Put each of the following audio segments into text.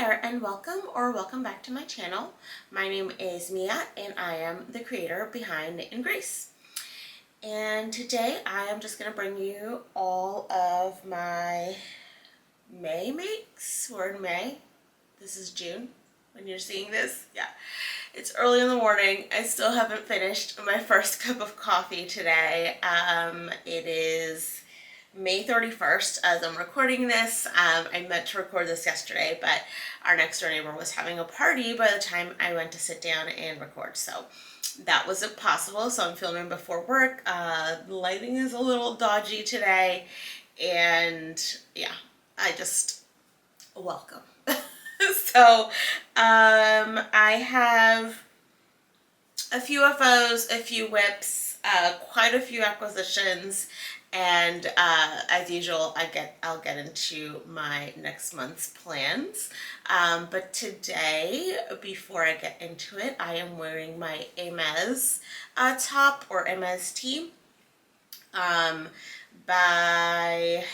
there and welcome back to my channel. My name is Mia and I am the creator behind Knit and Grace. And today I am just going to bring you all of my May makes. We're in May. This is June when you're seeing this. Yeah, it's early in the morning. I still haven't finished my first cup of coffee today. It is May 31st as I'm recording this. I meant to record this yesterday, but our next door neighbor was having a party by the time I went to sit down and record, so that wasn't possible. So I'm filming before work. The lighting is a little dodgy today, and yeah, I just welcome. So I have a few FOs, a few whips, quite a few acquisitions, and as usual, I'll get into my next month's plans. But today, before I get into it, I am wearing my Hermes top or Hermes tee by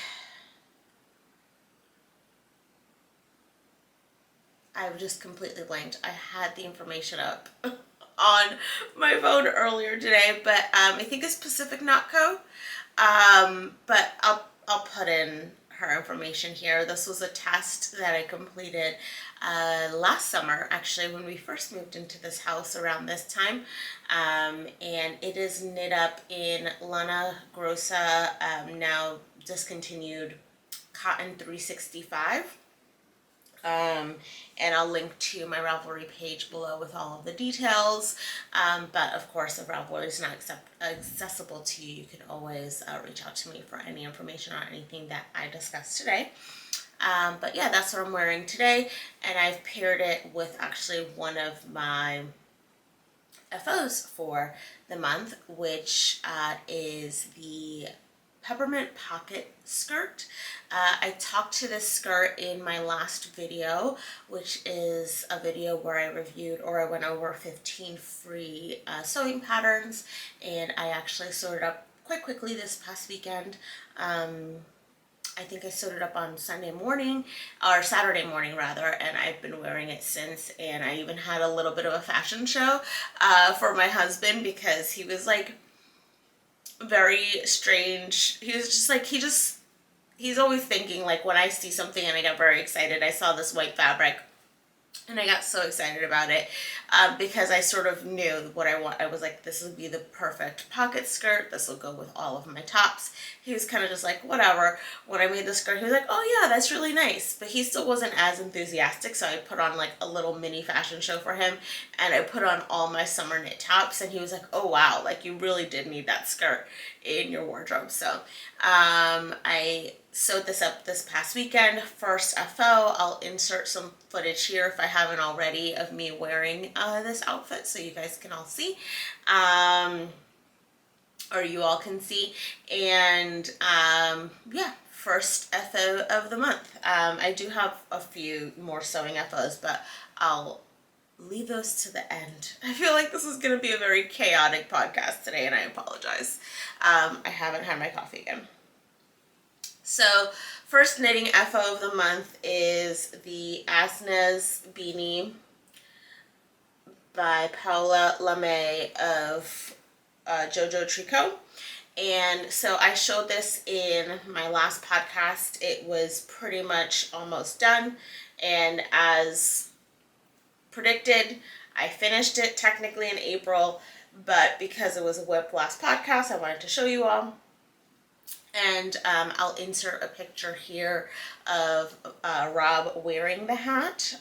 I've just completely blanked. I had the information up on my phone earlier today, but I think it's Pacific Knot Co. But I'll put in her information here. This was a test that I completed last summer, actually, when we first moved into this house around this time. And it is knit up in Lana Grossa, now discontinued Cotton 365. And I'll link to my Ravelry page below with all of the details. But of course, if Ravelry is not accessible to you, you can always reach out to me for any information on anything that I discussed today. But yeah, that's what I'm wearing today. And I've paired it with actually one of my FOs for the month, which is the Peppermint Pocket skirt. I talked to this skirt in my last video, which is a video where I reviewed or I went over 15 free sewing patterns, and I actually sewed it up quite quickly this past weekend. I think I sewed it up on Sunday morning, or Saturday morning rather, and I've been wearing it since. And I even had a little bit of a fashion show for my husband, because he was like very strange. He was just like, he's always thinking, like, when I see something and I get very excited. I saw this white fabric and I got so excited about it because I sort of knew what I want. I was like, this would be the perfect pocket skirt. This will go with all of my tops. He was kind of just like, whatever. When I made the skirt, he was like, oh yeah, that's really nice. But he still wasn't as enthusiastic, so I put on like a little mini fashion show for him, and I put on all my summer knit tops, and he was like, oh wow, like you really did need that skirt in your wardrobe. So I sewed this up this past weekend. First FO, I'll insert some footage here if I haven't already of me wearing this outfit so you guys can all see, or you all can see. And yeah, first FO of the month. I do have a few more sewing FOs, but I'll leave those to the end. I feel like this is going to be a very chaotic podcast today, and I apologize. I haven't had my coffee again. So, first knitting FO of the month is the Asnes beanie by Paula LeMay of JoJo Tricot. And so I showed this in my last podcast. It was pretty much almost done, and as predicted, I finished it technically in April, but because it was a whip last podcast, I wanted to show you all. And I'll insert a picture here of Rob wearing the hat.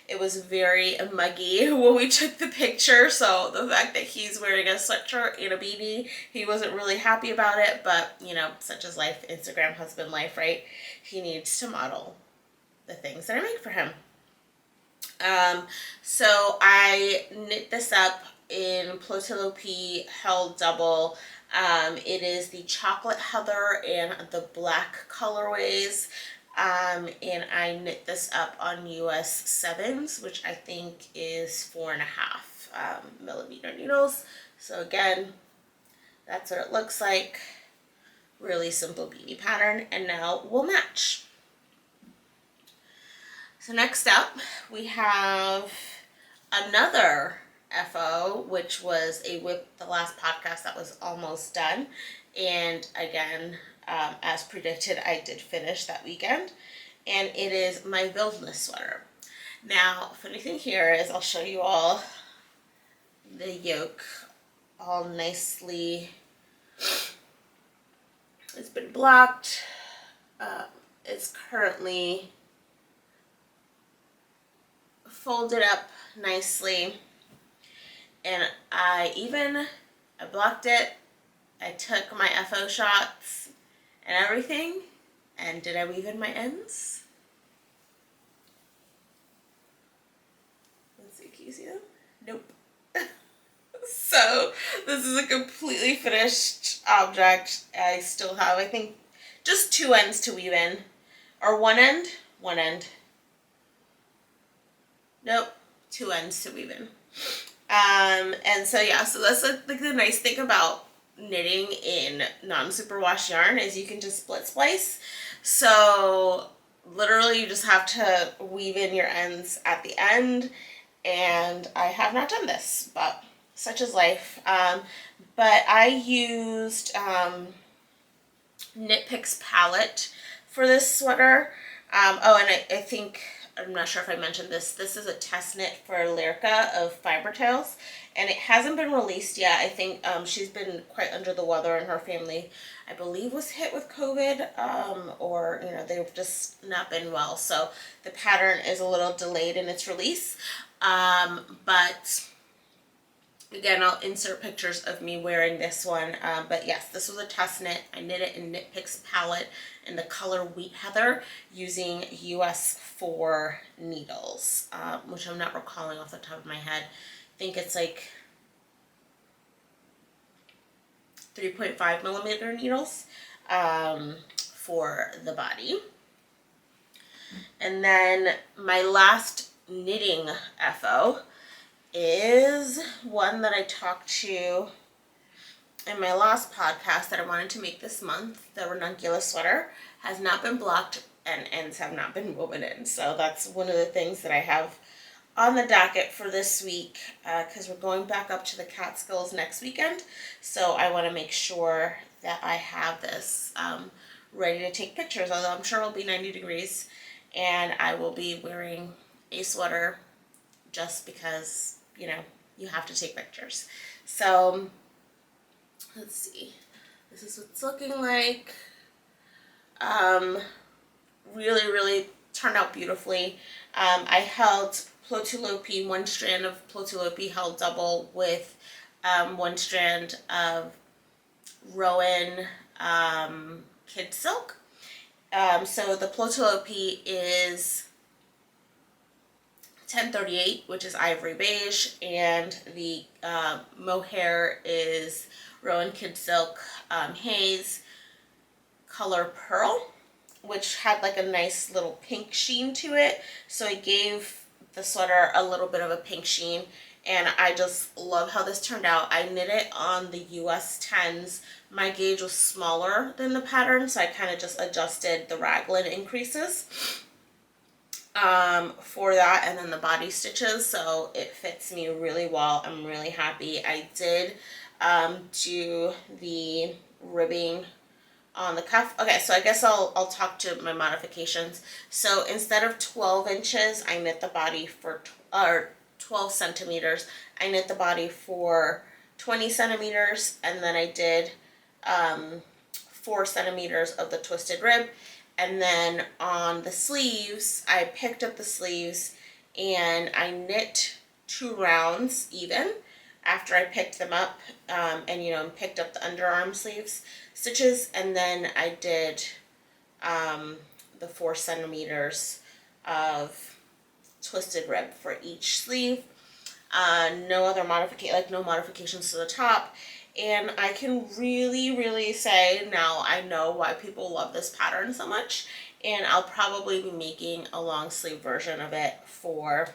It was very muggy when we took the picture, so the fact that he's wearing a sweatshirt and a beanie, he wasn't really happy about it, but you know, such is life, Instagram husband life, right? He needs to model the things that I make for him. So I knit this up in Plotillo P held double. It is the chocolate heather and the black colorways. And I knit this up on US 7s, which I think is 4.5 millimeter needles. So again, that's what it looks like. Really simple beanie pattern, and now we'll match. So next up, we have another FO, which was a whip, the last podcast that was almost done. And again, as predicted, I did finish that weekend. And it is my Wilderness sweater. Now, funny thing here is I'll show you all the yoke all nicely. It's been blocked. It's currently folded up nicely. And I blocked it. I took my FO shots and everything. And did I weave in my ends? Let's see, can you see them? Nope. So this is a completely finished object. I still have, I think, just 2 ends to weave in. Or one end. Nope, 2 ends to weave in. And so yeah, so that's like the nice thing about knitting in non-superwash yarn is you can just split splice. So literally you just have to weave in your ends at the end, and I have not done this, but such is life. But I used Knit Picks palette for this sweater. Oh, and I think, I'm not sure if I mentioned this. This is a test knit for Lyrica of Fiber Tales, and it hasn't been released yet. I think she's been quite under the weather, and her family, I believe, was hit with COVID, or they've just not been well. So the pattern is a little delayed in its release, but again, I'll insert pictures of me wearing this one. But yes, this was a test knit. I knit it in Knit Picks palette in the color Wheat Heather using US 4 needles, which I'm not recalling off the top of my head. I think it's like 3.5 millimeter needles for the body. And then my last knitting FO is one that I talked to in my last podcast that I wanted to make this month. The ranunculus sweater has not been blocked and ends have not been woven in. So that's one of the things that I have on the docket for this week, because we're going back up to the Catskills next weekend. So I want to make sure that I have this ready to take pictures, although I'm sure it'll be 90 degrees and I will be wearing a sweater just because, you have to take pictures. So let's see. This is what it's looking like. Really, really turned out beautifully. I held Plotulopi, one strand of Plotulopi held double with one strand of Rowan Kid Silk. So the Plotulopi is 1038, which is ivory beige, and the mohair is Rowan Kid Silk Haze color pearl, which had like a nice little pink sheen to it. So it gave the sweater a little bit of a pink sheen, and I just love how this turned out. I knit it on the US 10s. My gauge was smaller than the pattern, so I kind of just adjusted the raglan increases for that, and then the body stitches, so it fits me really well. I'm really happy. I did do the ribbing on the cuff. Okay, so I guess I'll talk to my modifications. So instead of 12 inches, I knit the body for 12 centimeters. I knit the body for 20 centimeters, and then I did 4 centimeters of the twisted rib. And then on the sleeves, I picked up the sleeves and I knit 2 rounds even after I picked them up, and picked up the underarm sleeves stitches, and then I did the 4 centimeters of twisted rib for each sleeve. No modifications to the top. And I can really, really say now I know why people love this pattern so much, and I'll probably be making a long sleeve version of it for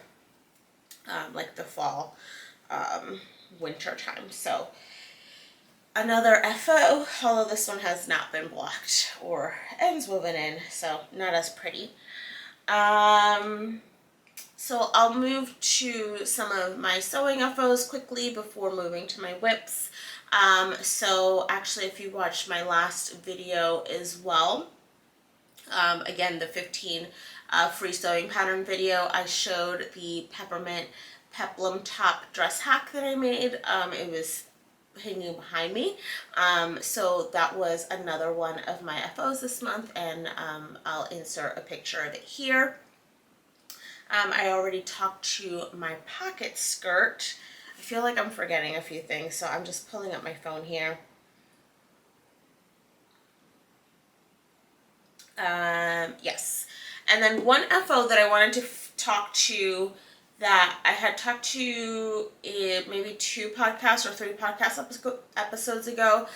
like the fall, winter time. So another FO, although this one has not been blocked or ends woven in, so not as pretty. So I'll move to some of my sewing FOs quickly before moving to my whips. So actually, if you watched my last video as well, again, the 15 free sewing pattern video, I showed the peppermint peplum top dress hack that I made. It was hanging behind me. So that was another one of my FOs this month, and I'll insert a picture of it here. I already talked to my pocket skirt. I feel like I'm forgetting a few things, so I'm just pulling up my phone here. Yes. And then one FO that I wanted to talk to, that I had talked to maybe 2 podcasts or 3 podcast episodes ago,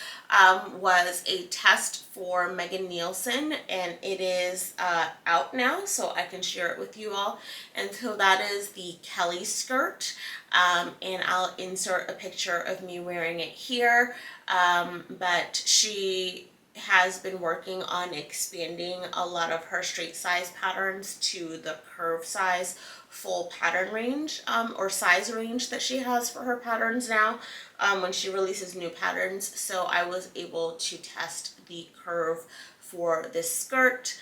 was a test for Megan Nielsen, and it is out now, so I can share it with you all. And so that is the Kelly skirt, and I'll insert a picture of me wearing it here, but she has been working on expanding a lot of her straight size patterns to the curve size full pattern range, or size range that she has for her patterns now, when she releases new patterns. So I was able to test the curve for this skirt.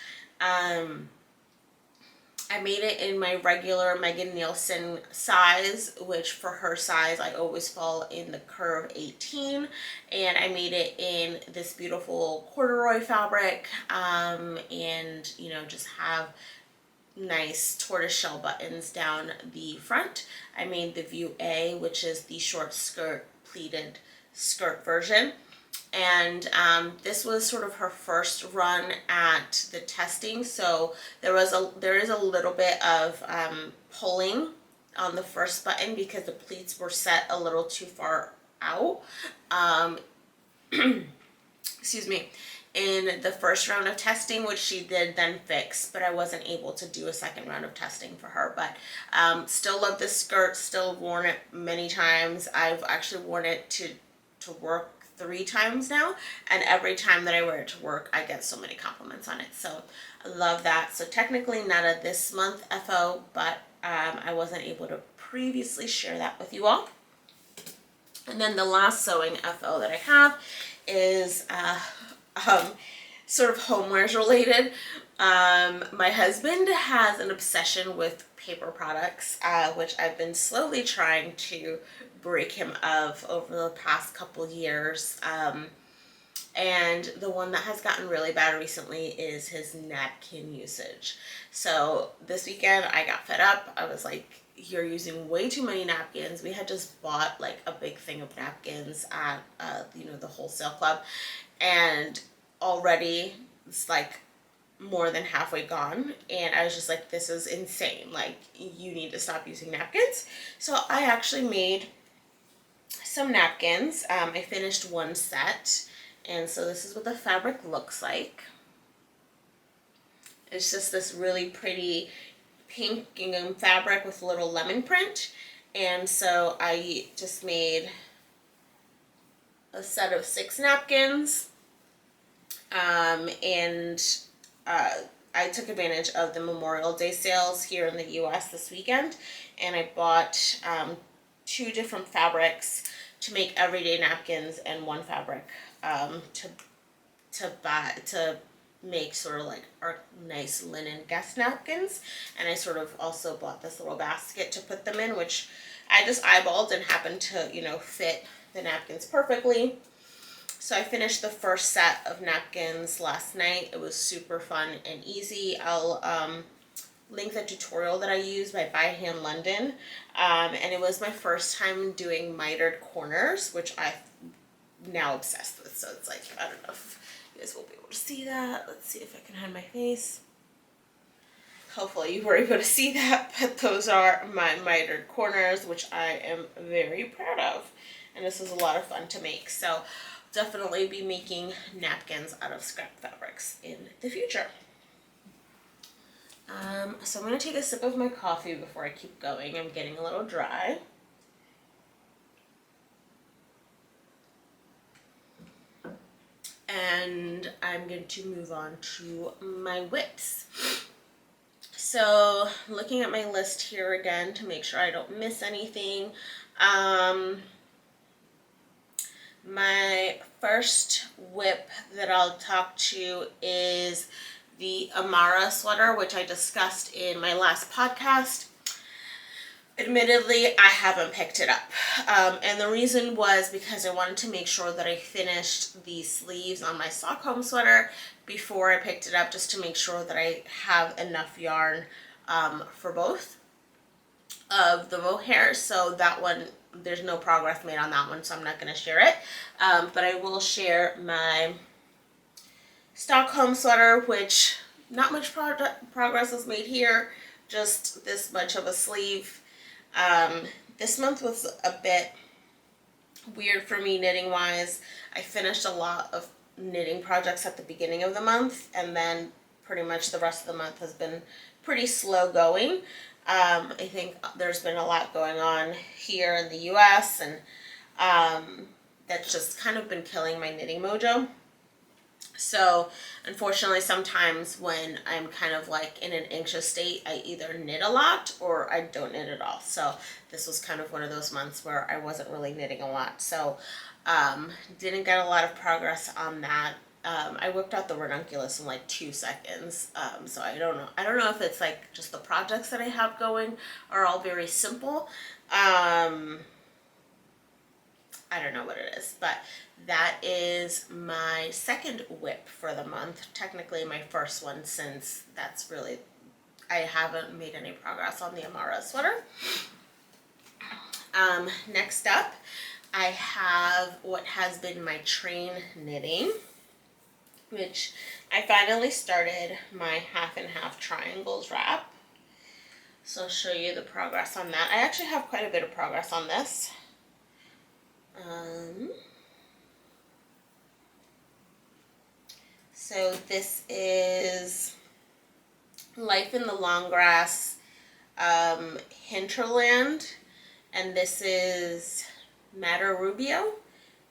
I made it in my regular Megan Nielsen size, which for her size, I always fall in the curve 18. And I made it in this beautiful corduroy fabric, and, you know, just have nice tortoiseshell buttons down the front. I made the view A, which is the short skirt pleated skirt version. And this was sort of her first run at the testing, so there is a little bit of pulling on the first button because the pleats were set a little too far out. Excuse me. In the first round of testing, which she did then fix, but I wasn't able to do a second round of testing for her. But still love this skirt, still worn it many times. I've actually worn it to work 3 times now, and every time that I wear it to work, I get so many compliments on it. So I love that. So technically not a this month FO, but I wasn't able to previously share that with you all. And then the last sewing FO that I have is sort of homewares related. My husband has an obsession with paper products, which I've been slowly trying to break him of over the past couple years. And the one that has gotten really bad recently is his napkin usage. So this weekend I got fed up. I was like, you're using way too many napkins. We had just bought like a big thing of napkins at the wholesale club, and already it's like more than halfway gone, and I was just like, this is insane. Like, you need to stop using napkins. So I actually made some napkins. I finished one set, and so this is what the fabric looks like. It's just this really pretty pink gingham fabric with a little lemon print, and so I just made a set of 6 napkins, and I took advantage of the Memorial Day sales here in the US this weekend, and I bought 2 different fabrics to make everyday napkins, and 1 fabric to make sort of like our nice linen guest napkins. And I sort of also bought this little basket to put them in, which I just eyeballed and happened to, fit the napkins perfectly. So I finished the first set of napkins last night. It was super fun and easy. I'll link the tutorial that I used by Hand London. And it was my first time doing mitered corners, which I'm now obsessed with. So it's like, I don't know if you guys will be able to see that. Let's see if I can hide my face. Hopefully you were able to see that, but those are my mitered corners, which I am very proud of. And this was a lot of fun to make. So definitely be making napkins out of scrap fabrics in the future. So I'm going to take a sip of my coffee before I keep going. I'm getting a little dry. And I'm going to move on to my whips. So looking at my list here again to make sure I don't miss anything. My first WIP that I'll talk to is the Amara sweater, which I discussed in my last podcast. Admittedly, I haven't picked it up. And the reason was because I wanted to make sure that I finished the sleeves on my Stockholm sweater before I picked it up, just to make sure that I have enough yarn for both of the mohair. So that one, there's no progress made on that one, so I'm not going to share it. But I will share my Stockholm sweater, which not much progress was made here, just this much of a sleeve. This month was a bit weird for me knitting wise. I finished a lot of knitting projects at the beginning of the month, and then pretty much the rest of the month has been pretty slow going. I think there's been a lot going on here in the US, and that's just kind of been killing my knitting mojo. So unfortunately, sometimes when I'm kind of like in an anxious state, I either knit a lot or I don't knit at all. So this was kind of one of those months where I wasn't really knitting a lot. So didn't get a lot of progress on that. I whipped out the ranunculus in like 2 seconds. So I don't know. I don't know if it's like just the projects that I have going are all very simple. I don't know what it is, but that is my second WIP for the month. Technically my first one, since that's really, I haven't made any progress on the Amara sweater. Next up, I have what has been my train knitting, which I finally started my half and half triangles wrap. So I'll show you the progress on that. I actually have quite a bit of progress on this. So this is Life in the Long Grass Hinterland, and this is Madder Rubio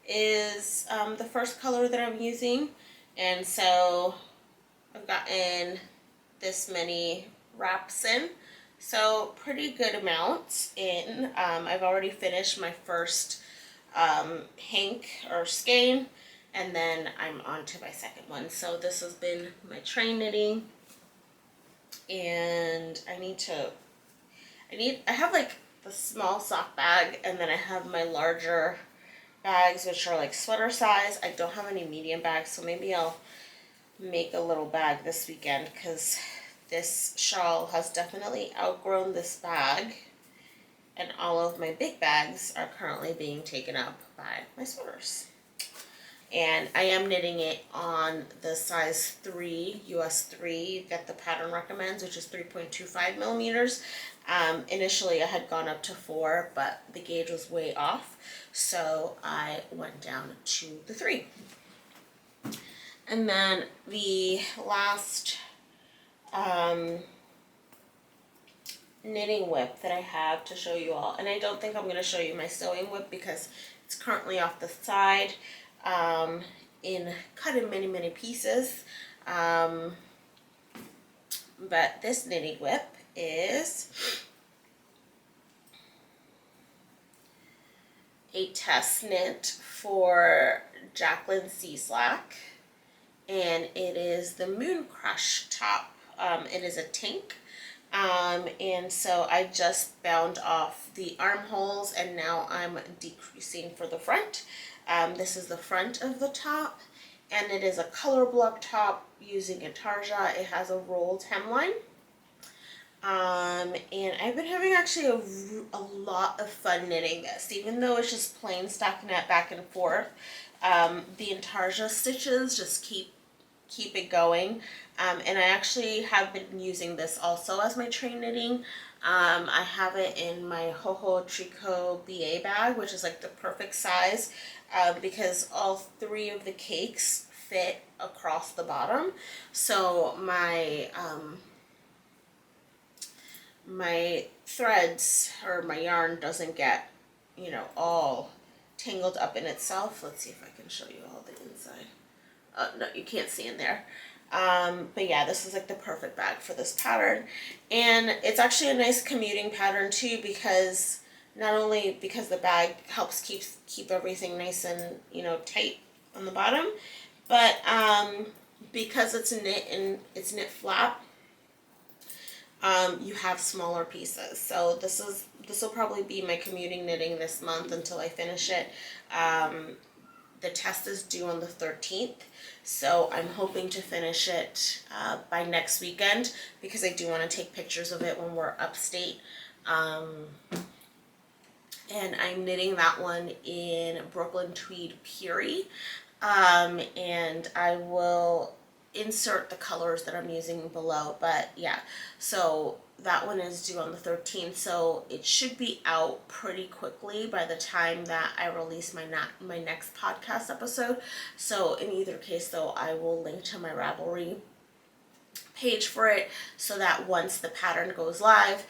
is the first color that I'm using, and so I've gotten this many wraps in, so pretty good amounts in. I've already finished my first hank or skein, and then I'm on to my second one. So this has been my train knitting, and I have like the small sock bag, and then I have my larger bags, which are like sweater size. I don't have any medium bags, so maybe I'll make a little bag this weekend, because this shawl has definitely outgrown this bag, and all of my big bags are currently being taken up by my sweaters. And I am knitting it on the size 3, US 3, that the pattern recommends, which is 3.25 millimeters. Initially I had gone up to 4, but the gauge was way off, so I went down to the 3. And then the last knitting WIP that I have to show you all, and I don't think I'm going to show you my sewing WIP because it's currently off the side, cut in many pieces. But this knitting WIP is a test knit for Jacqueline Cieslak, and it is the Moon Crush top. It is a tink, and so I just bound off the armholes, and now I'm decreasing for the front. This is the front of the top, and it is a color block top using Intarsia. It has a rolled hemline. And I've been having actually a lot of fun knitting this, even though it's just plain stockinette back and forth. The Intarsia stitches just keep it going. And I actually have been using this also as my train knitting. I have it in my Ho Tricot BA bag, which is like the perfect size, because all 3 of the cakes fit across the bottom. So my my threads or my yarn doesn't get, all tangled up in itself. Let's see if I can show you all the inside. No, you can't see in there. But yeah, this is like the perfect bag for this pattern. And it's actually a nice commuting pattern too, because not only because the bag helps keep everything nice and, you know, tight on the bottom, but because it's knit and it's knit flat, you have smaller pieces. So this will probably be my commuting knitting this month until I finish it. The test is due on the 13th, so I'm hoping to finish it by next weekend, because I do want to take pictures of it when we're upstate. And I'm knitting that one in Brooklyn Tweed Puri, and I will insert the colors that I'm using below. But yeah, so that one is due on the 13th, so it should be out pretty quickly by the time that I release my next podcast episode. So in either case though, I will link to my Ravelry page for it, so that once the pattern goes live,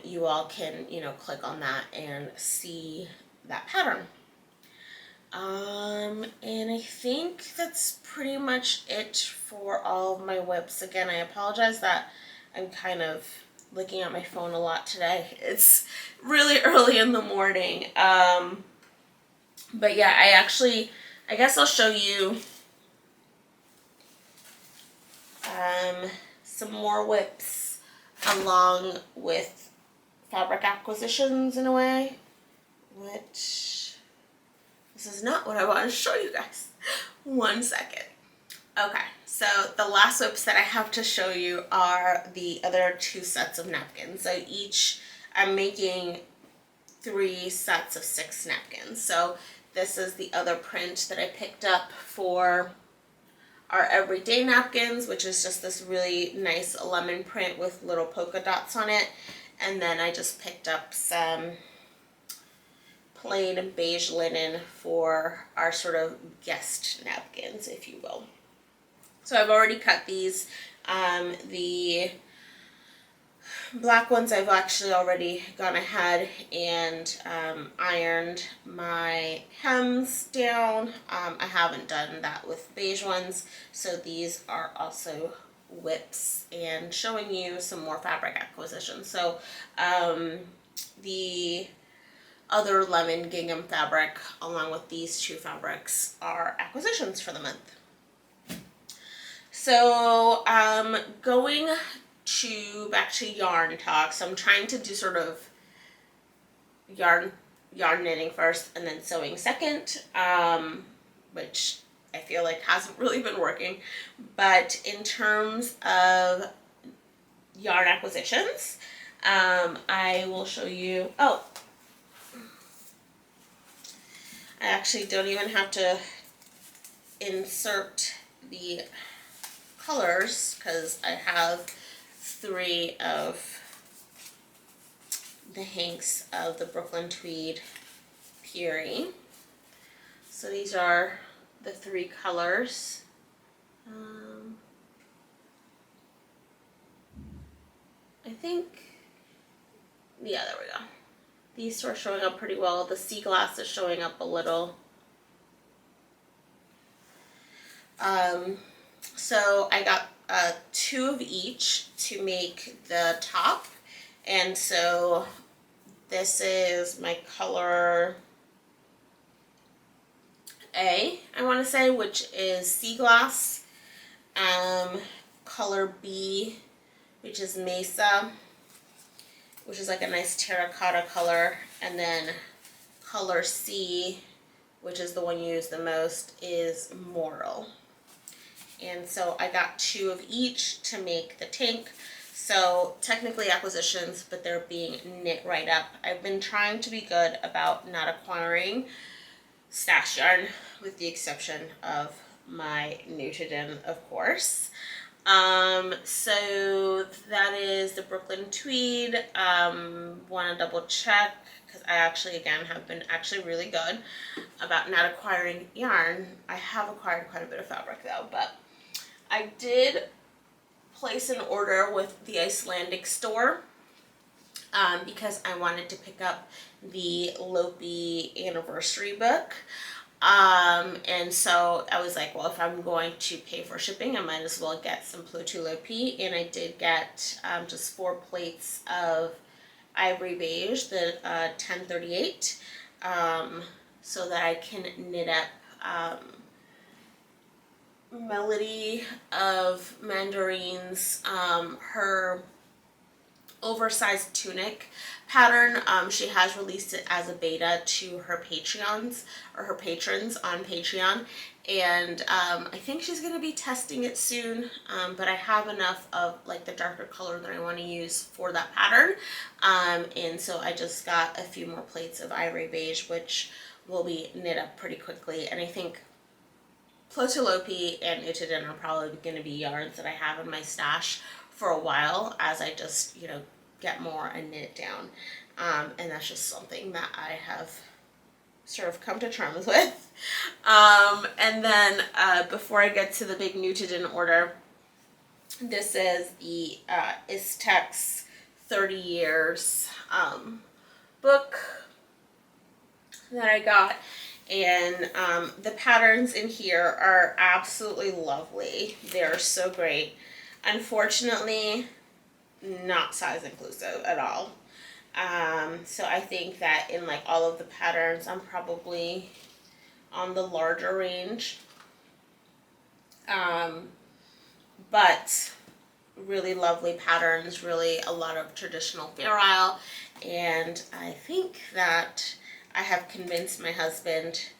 you all can, you know, click on that and see that pattern. And I think that's pretty much it for all of my WIPs. Again, I apologize that I'm kind of looking at my phone a lot today. It's really early in the morning. But yeah, I guess I'll show you some more WIPs along with fabric acquisitions in a way, which this is not what I want to show you guys. One second. Okay, so the last WIPs that I have to show you are the other 2 sets of napkins. So each, I'm making 3 sets of 6 napkins. So this is the other print that I picked up for our everyday napkins, which is just this really nice lemon print with little polka dots on it. And then I just picked up some plain beige linen for our sort of guest napkins, if you will. So I've already cut these. The black ones I've actually already gone ahead and ironed my hems down. I haven't done that with beige ones, so these are also WIPs and showing you some more fabric acquisition. So the other lemon gingham fabric along with these 2 fabrics are acquisitions for the month. So going back to yarn talk. So I'm trying to do sort of yarn knitting first and then sewing second, which I feel like hasn't really been working. But in terms of yarn acquisitions, I will show you, oh, I actually don't even have to insert the colors because I have 3 of the hanks of the Brooklyn Tweed Puri. So these are the 3 colors. I think, yeah, there we go. These are showing up pretty well. The sea glass is showing up a little. So I got 2 of each to make the top. And so this is my color A, I want to say, which is sea glass. Color B, which is mesa, which is like a nice terracotta color. And then color C, which is the one you use the most, is morel. And so I got 2 of each to make the tank. So technically acquisitions, but they're being knit right up. I've been trying to be good about not acquiring stash yarn, with the exception of my Nutiden, of course. So that is the Brooklyn Tweed. Want to double check, because I actually, again, have been actually really good about not acquiring yarn. I have acquired quite a bit of fabric though, but I did place an order with the Icelandic store because I wanted to pick up the Lopi anniversary book. And so I was like, well, if I'm going to pay for shipping, I might as well get some Plötulopi. And I did get just 4 plates of Ivory Beige, the 1038, so that I can knit up Melody of Mandarines, her oversized tunic pattern. She has released it as a beta to her Patreons, or her patrons on Patreon, and I think she's going to be testing it soon, but I have enough of like the darker color that I want to use for that pattern, and so I just got a few more plates of Ivory Beige, which will be knit up pretty quickly. And I think Plötulopi and Nutiden are probably going to be yarns that I have in my stash for a while as I just, you know, get more and knit it down. And that's just something that I have sort of come to terms with. And then before I get to the big Nutiden order, this is the Istex 30 Years book that I got. And the patterns in here are absolutely lovely. They're so great. Unfortunately, not size inclusive at all. So I think that in like all of the patterns, I'm probably on the larger range. But really lovely patterns, really a lot of traditional Fair Isle. And I think that I have convinced my husband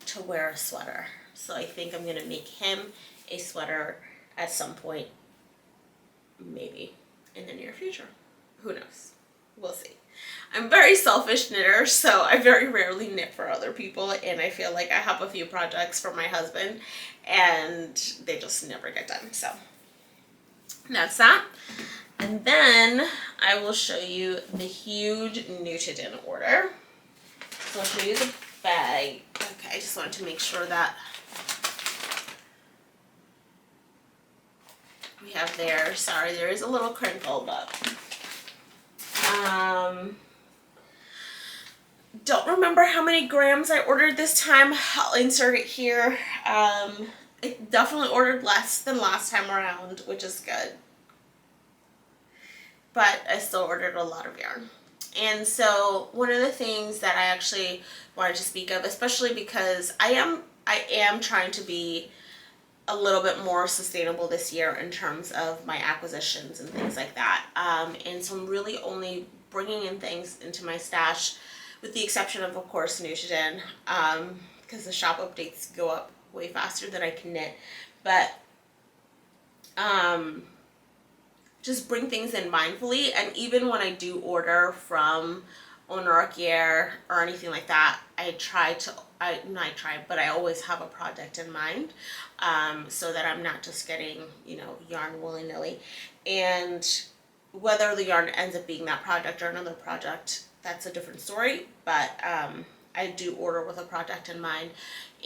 to wear a sweater. So I think I'm going to make him a sweater at some point, maybe in the near future. Who knows? We'll see. I'm a very selfish knitter, so I very rarely knit for other people, and I feel like I have a few projects for my husband, and they just never get done. So that's that. And then I will show you the huge Nutiden order. So I'll show you the bag. Okay, I just wanted to make sure that we have there. Sorry, there is a little crinkle, but don't remember how many grams I ordered this time. I'll insert it here. I definitely ordered less than last time around, which is good. But I still ordered a lot of yarn. And so one of the things that I actually wanted to speak of, especially because I am trying to be a little bit more sustainable this year in terms of my acquisitions and things like that. And so I'm really only bringing in things into my stash, with the exception of course, Nutiden, because the shop updates go up way faster than I can knit. But just bring things in mindfully, and even when I do order from Onarkier or anything like that, I always have a project in mind, so that I'm not just getting, you know, yarn willy-nilly. And whether the yarn ends up being that project or another project, that's a different story, but I do order with a project in mind.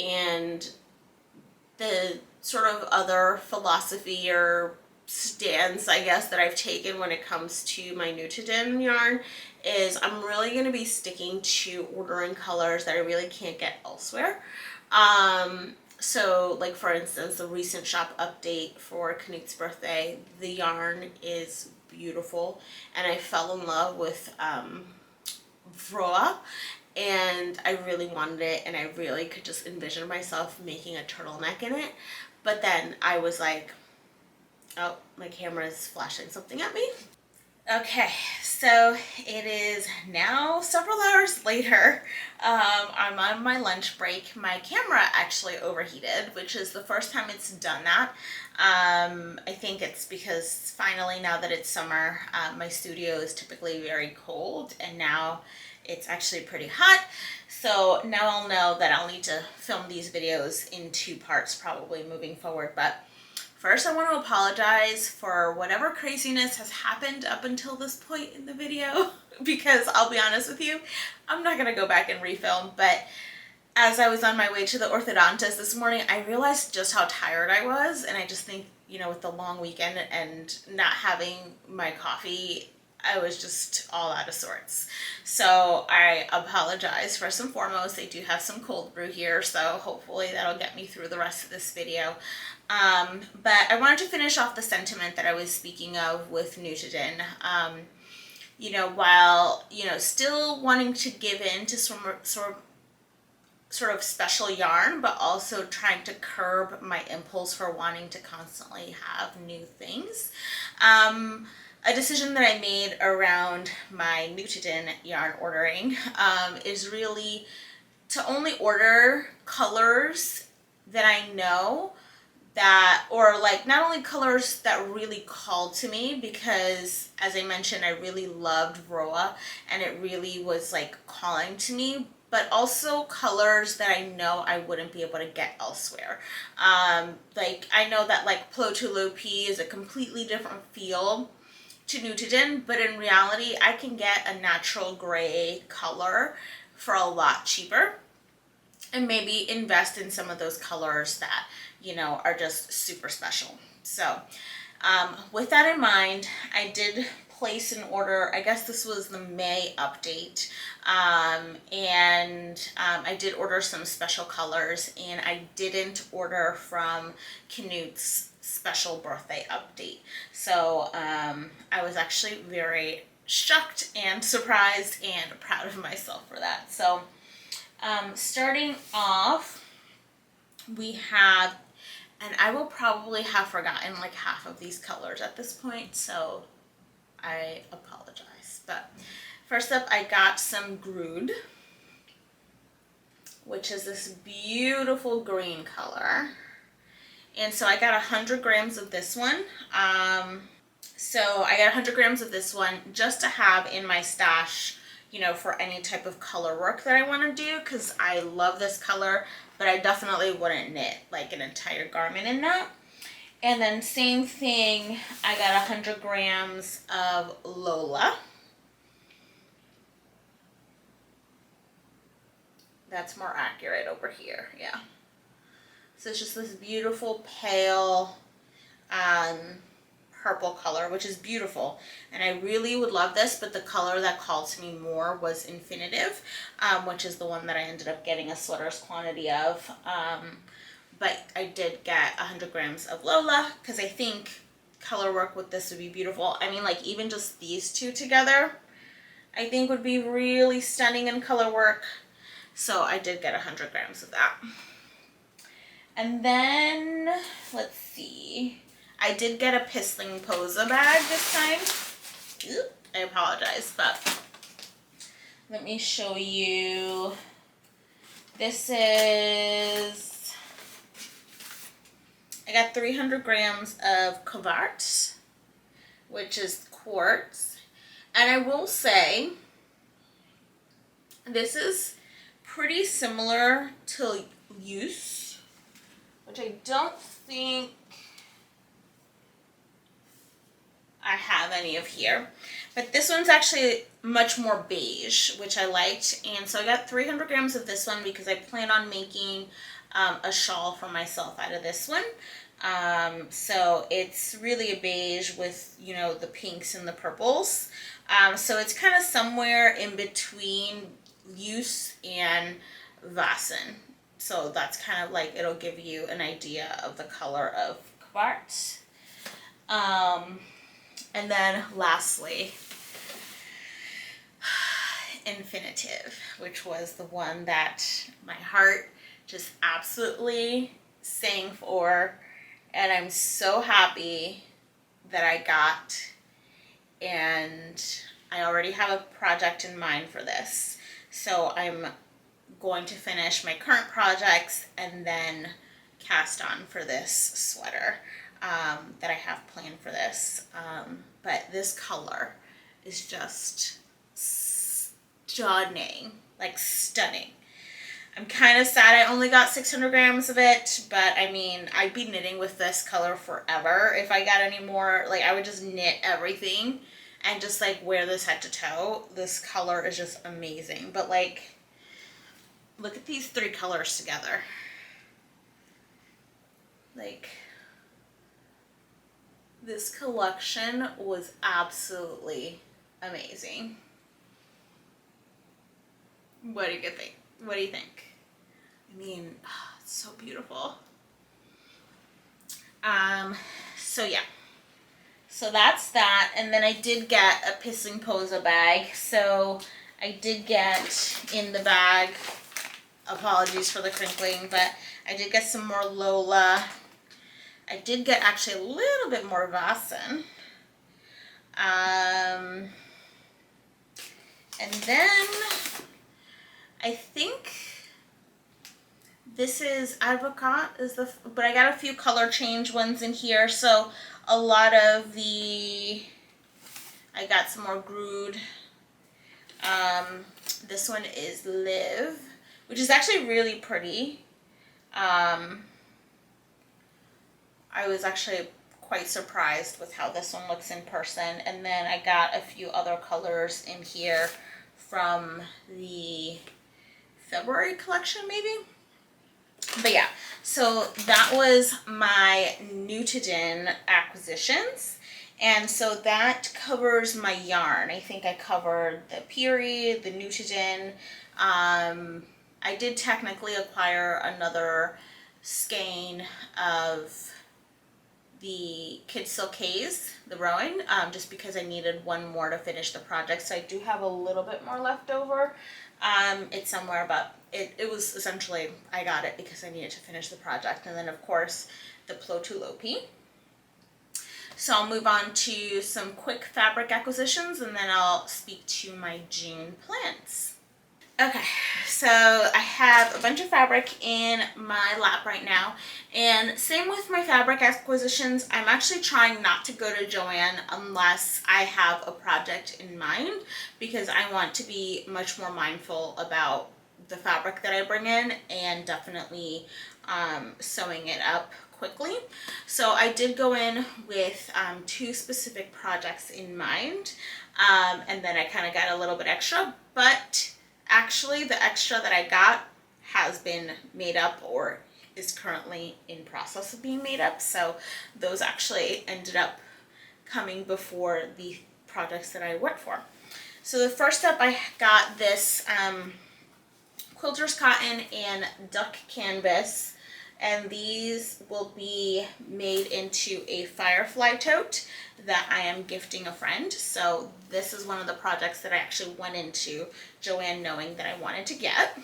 And the sort of other philosophy or stance, I guess, that I've taken when it comes to my Nutiden yarn is I'm really going to be sticking to ordering colors that I really can't get elsewhere. So like for instance, the recent shop update for Knut's birthday, the yarn is beautiful, and I fell in love with Vroa, and I really wanted it, and I really could just envision myself making a turtleneck in it. But then I was like, oh, my camera is flashing something at me. Okay, so it is now several hours later. I'm on my lunch break. My camera actually overheated, which is the first time it's done that. I think it's because finally, now that it's summer, my studio is typically very cold, and now it's actually pretty hot. So now I'll know that I'll need to film these videos in 2 parts probably moving forward. But first, I want to apologize for whatever craziness has happened up until this point in the video, because I'll be honest with you, I'm not going to go back and refilm. But as I was on my way to the orthodontist this morning, I realized just how tired I was. And I just think, you know, with the long weekend and not having my coffee, I was just all out of sorts. So I apologize. First and foremost, I do have some cold brew here, so hopefully that'll get me through the rest of this video. But I wanted to finish off the sentiment that I was speaking of with Neutrogen. You know, while, you know, still wanting to give in to sort of special yarn, but also trying to curb my impulse for wanting to constantly have new things. A decision that I made around my Neutrogen yarn ordering is really to only order colors that I know that, or like not only colors that really called to me, because as I mentioned, I really loved Roa and it really was like calling to me, but also colors that I know I wouldn't be able to get elsewhere. Like I know that like Plotulo P is a completely different feel to Neutrogen, but in reality, I can get a natural gray color for a lot cheaper and maybe invest in some of those colors that, you know, are just super special. So with that in mind, I did place an order. I guess this was the May update, and I did order some special colors, and I didn't order from Canute's special birthday update. So I was actually very shocked and surprised and proud of myself for that. So starting off, we have, and I will probably have forgotten like half of these colors at this point, so I apologize. But first up, I got some Grude, which is this beautiful green color. And so I got 100 grams of this one. So I got 100 grams of this one just to have in my stash, you know, for any type of color work that I want to do, because I love this color, but I definitely wouldn't knit like an entire garment in that. And then same thing, I got 100 grams of Lola. That's more accurate over here, yeah. So it's just this beautiful pale purple color, which is beautiful. And I really would love this, but the color that called to me more was Infinitive, which is the one that I ended up getting a sweater's quantity of. But I did get 100 grams of Lola because I think color work with this would be beautiful. I mean, like even just these two together, I think would be really stunning in color work. So I did get 100 grams of that. And then, let's see, I did get a Pistling Posa bag this time. Oop, I apologize, but let me show you. This is, I got 300 grams of Covart, which is quartz. And I will say, this is pretty similar to Use, which I don't think I have any of here. But this one's actually much more beige, which I liked. And so I got 300 grams of this one because I plan on making a shawl for myself out of this one. So it's really a beige with, you know, the pinks and the purples. So it's kind of somewhere in between Use and Vasen. So that's kind of like, it'll give you an idea of the color of Covart. And then lastly, Infinitive, which was the one that my heart just absolutely sang for. And I'm so happy that I got, and I already have a project in mind for this. So I'm going to finish my current projects and then cast on for this sweater that I have planned for this. But this color is just stunning, like stunning. I'm kind of sad I only got 600 grams of it, but I mean, I'd be knitting with this color forever. If I got any more, like I would just knit everything and just like wear this head to toe. This color is just amazing. But like, look at these three colors together. Like, this collection was absolutely amazing. What do you think? What do you think? I mean, it's so beautiful. So yeah. So that's that. And then I did get a Pissing Posa bag. So I did get in the bag, apologies for the crinkling, but I did get some more Lola. I did get actually a little bit more Vasen. And then I think this is Advocat but I got a few color change ones in here. So a lot of I got some more Grood. This one is Live, which is actually really pretty. I was actually quite surprised with how this one looks in person. And then I got a few other colors in here from the February collection, maybe. But yeah, so that was my Neutrogen acquisitions. And so that covers my yarn. I think I covered the Period, the Neutrogen. I did technically acquire another skein of the Kid Silk Haze, the Rowan, just because I needed one more to finish the project. So I do have a little bit more left over. It's somewhere, but it was essentially, I got it because I needed to finish the project. And then of course the Plotulopi. So I'll move on to some quick fabric acquisitions and then I'll speak to my June plans. Okay, so I have a bunch of fabric in my lap right now, and same with my fabric acquisitions. I'm actually trying not to go to Joann unless I have a project in mind, because I want to be much more mindful about the fabric that I bring in and definitely sewing it up quickly. So I did go in with 2 specific projects in mind, and then I kind of got a little bit extra, but actually the extra that I got has been made up or is currently in process of being made up. So those actually ended up coming before the projects that I went for. So the first up, I got this Quilter's Cotton and Duck Canvas, and these will be made into a Firefly tote that I am gifting a friend. So this is one of the projects that I actually went into Joann knowing that I wanted to get.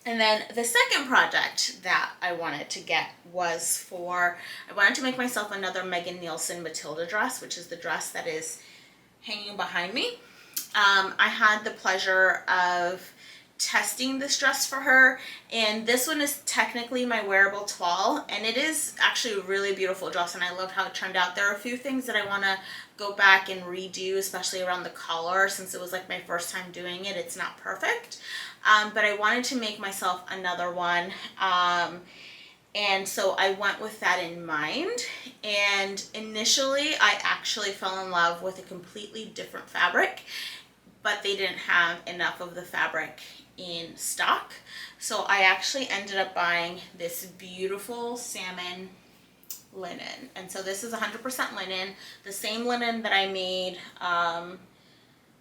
And then the second project that I wanted to get was I wanted to make myself another Megan Nielsen Matilda dress, which is the dress that is hanging behind me. I had the pleasure of testing this dress for her, and this one is technically my wearable toile, and it is actually a really beautiful dress, and I love how it turned out. There are a few things that I want to go back and redo, especially around the collar, since it was like my first time doing it. It's not perfect, but I wanted to make myself another one, and so I went with that in mind. And initially I actually fell in love with a completely different fabric, but they didn't have enough of the fabric in stock. So I actually ended up buying this beautiful salmon linen. And so this is 100% linen, the same linen that I made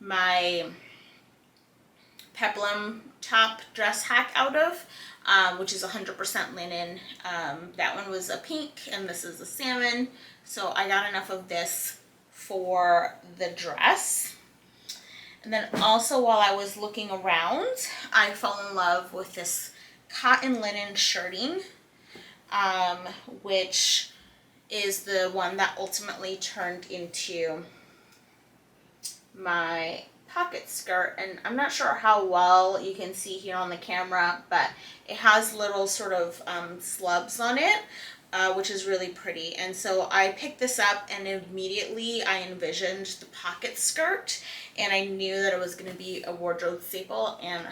my peplum top dress hack out of, which is 100% linen. That one was a pink and this is a salmon. So I got enough of this for the dress. And then also while I was looking around, I fell in love with this cotton linen shirting, which is the one that ultimately turned into my pocket skirt. And I'm not sure how well you can see here on the camera, but it has little sort of slubs on it, which is really pretty. And so I picked this up and immediately I envisioned the pocket skirt, and I knew that it was going to be a wardrobe staple, and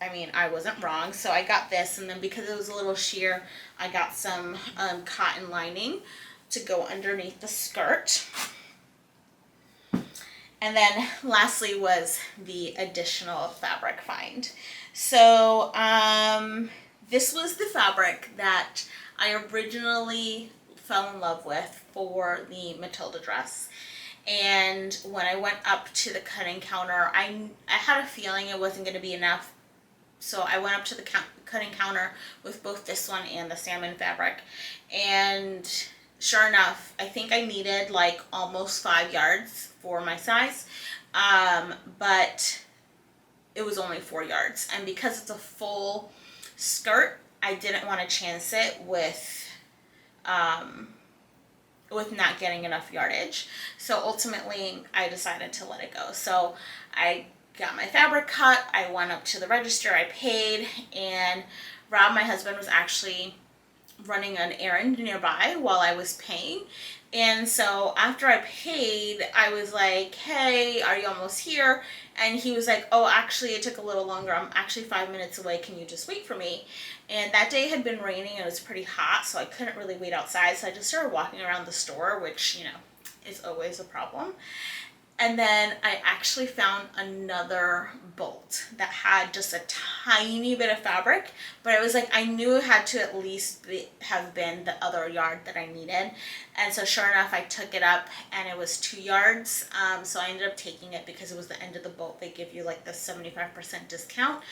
I mean, I wasn't wrong. So I got this, and then because it was a little sheer, I got some cotton lining to go underneath the skirt. And then lastly was the additional fabric find. So this was the fabric that I originally fell in love with for the Matilda dress. And when I went up to the cutting counter, I had a feeling it wasn't going to be enough. So I went up to the cutting counter with both this one and the salmon fabric. And sure enough, I think I needed like almost 5 yards for my size. But it was only 4 yards. And because it's a full skirt, I didn't want to chance it with not getting enough yardage. So ultimately I decided to let it go. So I got my fabric cut, I went up to the register, I paid, and Rob, my husband, was actually running an errand nearby while I was paying. And so after I paid, I was like, hey, are you almost here? And he was like, oh, actually, it took a little longer. I'm actually 5 minutes away. Can you just wait for me? And that day had been raining and it was pretty hot, so I couldn't really wait outside. So I just started walking around the store, which, is always a problem. And then I actually found another bolt that had just a tiny bit of fabric, but I was like, I knew it had to at least have been the other yard that I needed. And so sure enough, I took it up and it was 2 yards. So I ended up taking it because it was the end of the bolt. They give you like the 75% discount.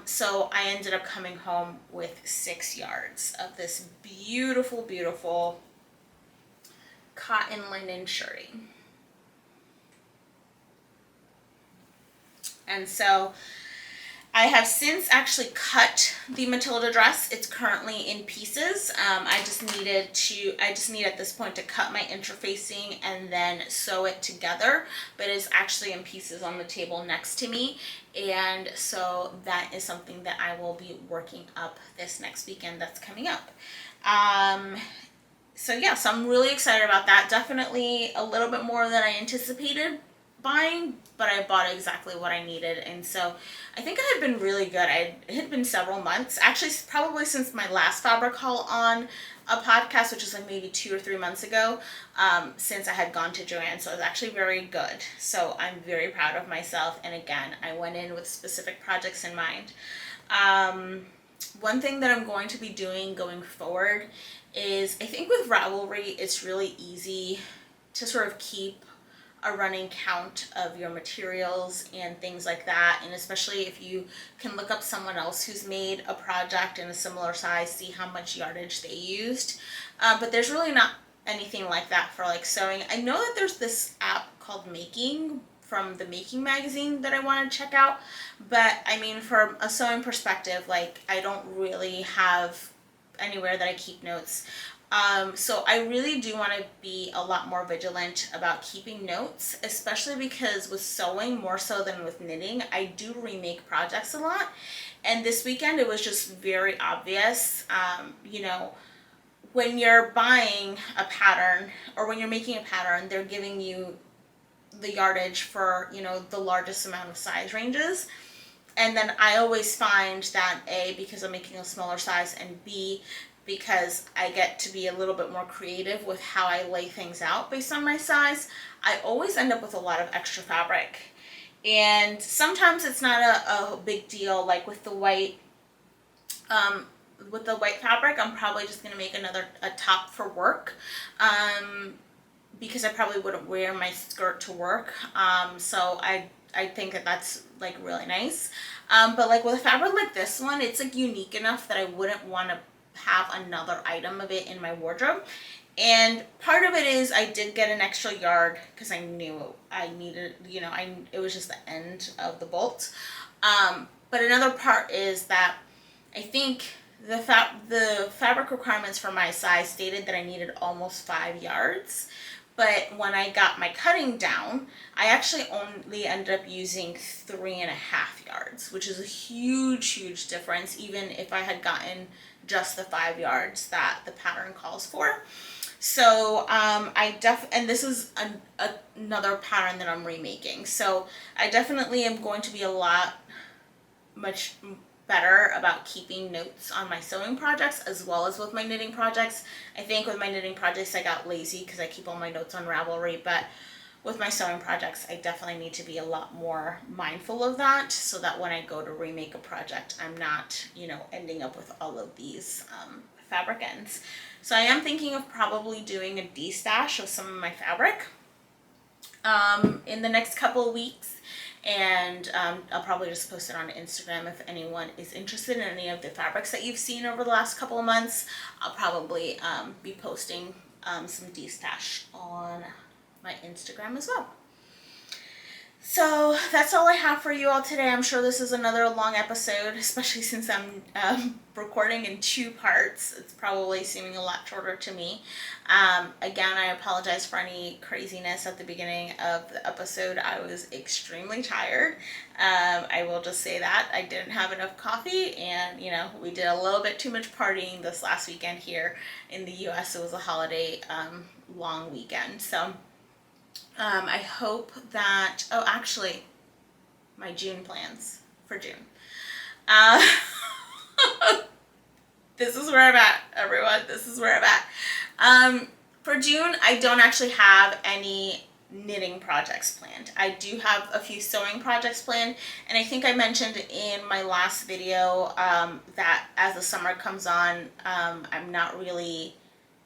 So I ended up coming home with 6 yards of this beautiful, beautiful cotton linen shirting. And so I have since actually cut the Matilda dress. It's currently in pieces. I just need at this point to cut my interfacing and then sew it together, but it's actually in pieces on the table next to me. And so that is something that I will be working up this next weekend that's coming up. So I'm really excited about that. Definitely a little bit more than I anticipated buying, but I bought exactly what I needed. And so I think I had been really good. It had been several months, actually probably since my last fabric haul on a podcast, which is like maybe 2 or 3 months ago, since I had gone to Joann. So it was actually very good. So I'm very proud of myself. And again, I went in with specific projects in mind. One thing that I'm going to be doing going forward is, I think with Ravelry, it's really easy to sort of keep a running count of your materials and things like that. And especially if you can look up someone else who's made a project in a similar size, see how much yardage they used. But there's really not anything like that for like sewing. I know that there's this app called Making from the Making magazine that I want to check out. But I mean, from a sewing perspective, like I don't really have anywhere that I keep notes. So I really do want to be a lot more vigilant about keeping notes, especially because with sewing, more so than with knitting, I do remake projects a lot. And this weekend, it was just very obvious, when you're buying a pattern or when you're making a pattern, they're giving you the yardage for, the largest amount of size ranges. And then I always find that A, because I'm making a smaller size, and B, because I get to be a little bit more creative with how I lay things out based on my size, I always end up with a lot of extra fabric. And sometimes it's not a big deal, like with the white fabric, I'm probably just going to make a top for work, because I probably wouldn't wear my skirt to work. So I think that that's like really nice. But like with a fabric like this one, it's like unique enough that I wouldn't want to have another item of it in my wardrobe. And part of it is I did get an extra yard because I knew I needed, it was just the end of the bolt. But another part is that I think the fabric requirements for my size stated that I needed almost 5 yards. But when I got my cutting down, I actually only ended up using 3.5 yards, which is a huge, huge difference, even if I had gotten just the 5 yards that the pattern calls for. So and this is another pattern that I'm remaking. So I definitely am going to be much better about keeping notes on my sewing projects as well as with my knitting projects. I think with my knitting projects I got lazy because I keep all my notes on Ravelry, but with my sewing projects I definitely need to be a lot more mindful of that so that when I go to remake a project I'm not, ending up with all of these fabric ends. So I am thinking of probably doing a destash of some of my fabric. in the next couple of weeks. And I'll probably just post it on Instagram if anyone is interested in any of the fabrics that you've seen over the last couple of months. I'll probably be posting some D-stash on my Instagram as well. So that's all I have for you all today. I'm sure this is another long episode, especially since I'm recording in 2 parts. It's probably seeming a lot shorter to me. Again, I apologize for any craziness at the beginning of the episode. I was extremely tired. I will just say that. I didn't have enough coffee, and we did a little bit too much partying this last weekend here in the US. It was a holiday long weekend. So I hope that, actually, my June plans for June. This is where I'm at, everyone. This is where I'm at. For June, I don't actually have any knitting projects planned. I do have a few sewing projects planned, and I think I mentioned in my last video that as the summer comes on, I'm not really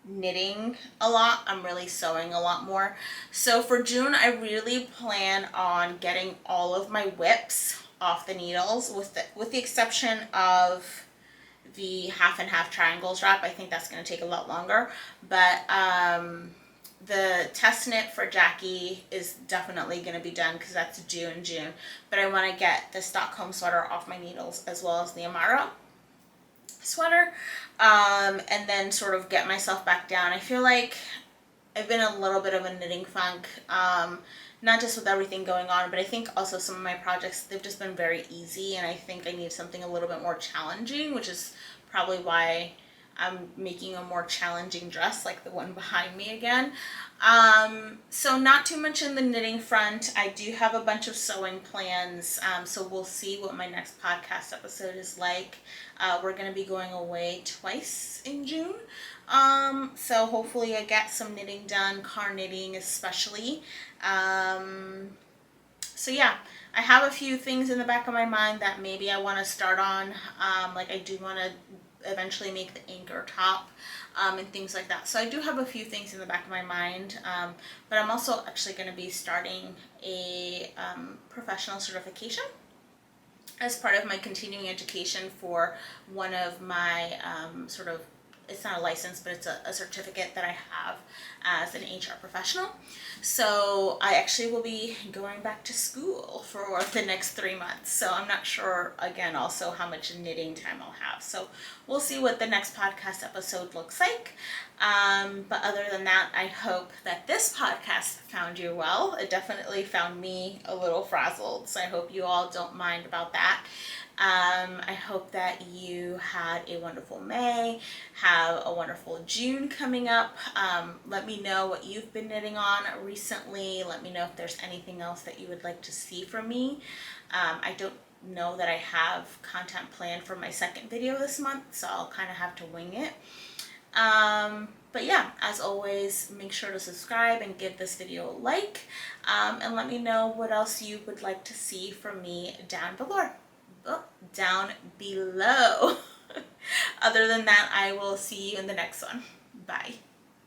knitting a lot. I'm really sewing a lot more. So for June, I really plan on getting all of my whips off the needles, with the exception of the half and half triangles wrap. I think that's going to take a lot longer, but the test knit for Jackie is definitely going to be done because that's due in June. But I want to get the Stockholm sweater off my needles, as well as the Amara sweater, and then sort of get myself back down. I feel like I've been in a little bit of a knitting funk, not just with everything going on, but I think also some of my projects, they've just been very easy, and I think I need something a little bit more challenging, which is probably why I'm making a more challenging dress like the one behind me again. So not too much in the knitting front. I do have a bunch of sewing plans, so we'll see what my next podcast episode is like. We're going to be going away twice in June, so hopefully I get some knitting done, car knitting especially. So yeah, I have a few things in the back of my mind that maybe I want to start on. Like I do want to eventually make the anchor top, and things like that. So I do have a few things in the back of my mind, but I'm also actually going to be starting a professional certification as part of my continuing education for one of my it's not a license, but it's a certificate that I have as an HR professional. So I actually will be going back to school for the next 3 months. So I'm not sure, again, also how much knitting time I'll have. So we'll see what the next podcast episode looks like. But other than that, I hope that this podcast found you well. It definitely found me a little frazzled. So I hope you all don't mind about that. I hope that you had a wonderful May, have a wonderful June coming up. Let me know what you've been knitting on recently. Let me know if there's anything else that you would like to see from me. I don't know that I have content planned for my second video this month, so I'll kind of have to wing it. But yeah, as always, make sure to subscribe and give this video a like, and let me know what else you would like to see from me down below. Other than that, I will see you in the next one. Bye.